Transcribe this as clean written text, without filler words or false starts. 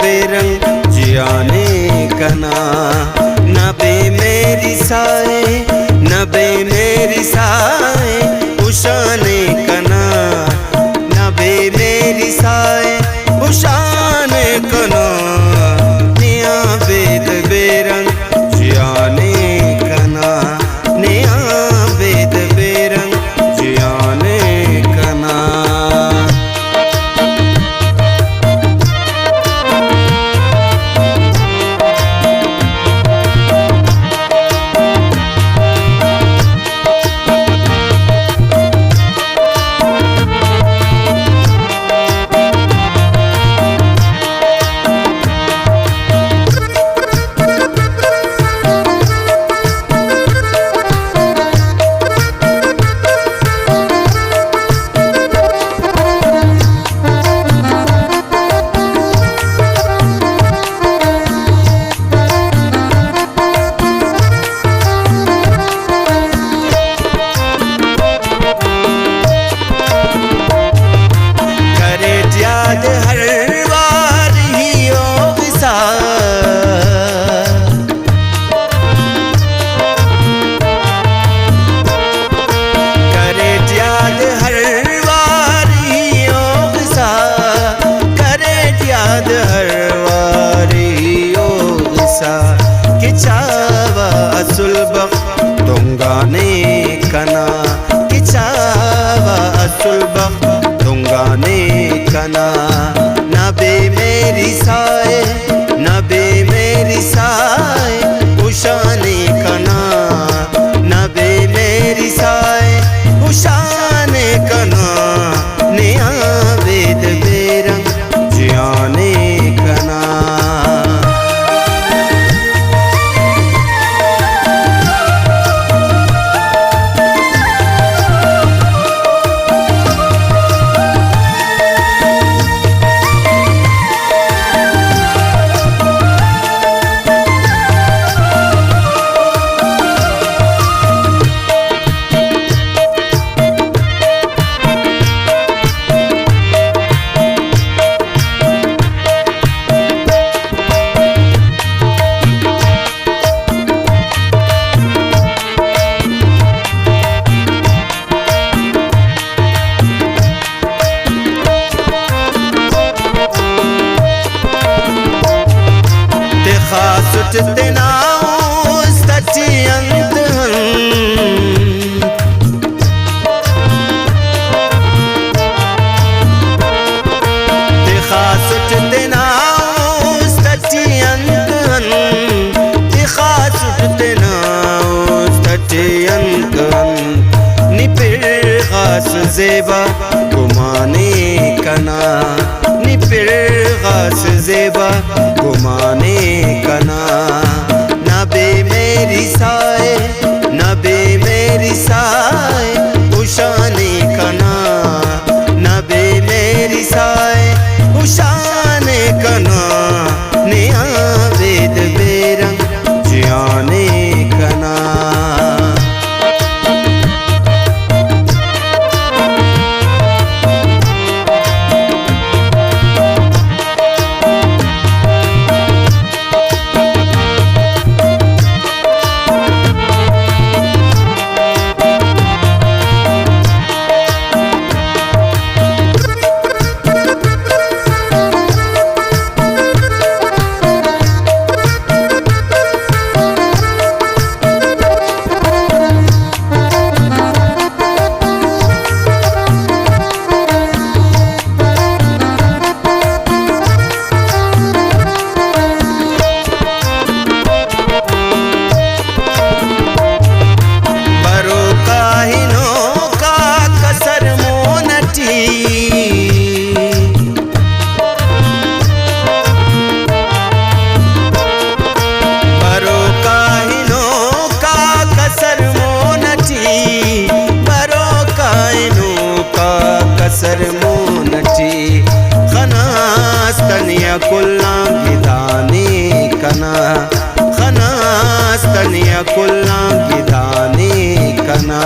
बेरंग जियाने कना। नबे मेरी साए नबे मेरी साए उशाने कना। नबे मेरी साए उशाने कना। निया वेद बेरंग जियाने कना। निया वेद बेरंग जियाने कना। किचावा असुलबक दुंगाने कना। किचावा असुलबक दुंगाने कना। नबे मेरी साए नबे मेरी साए उशाने कना। नबे मेरी साए उशाने कना। निया वेद बेरंग जियाने कना। सुटते नाओ सच्ची अंत दिखा सुटते नाओ सच्ची अंत। दिखा सुटते नाओ सच्ची अंत। निपिर खास जेबा गुमाने कना। निपिर खास जेबा गुमाने कना। नबे मेरी साए नबे मेरी साए उशाने कना। नबे मेरी साए उशाने कना। निया वेद बेरंग जियाने कना। सरमोनची खनास तनिया कुल्ला गिदाने कना। खनास तनिया कुल्ला गिदाने कना।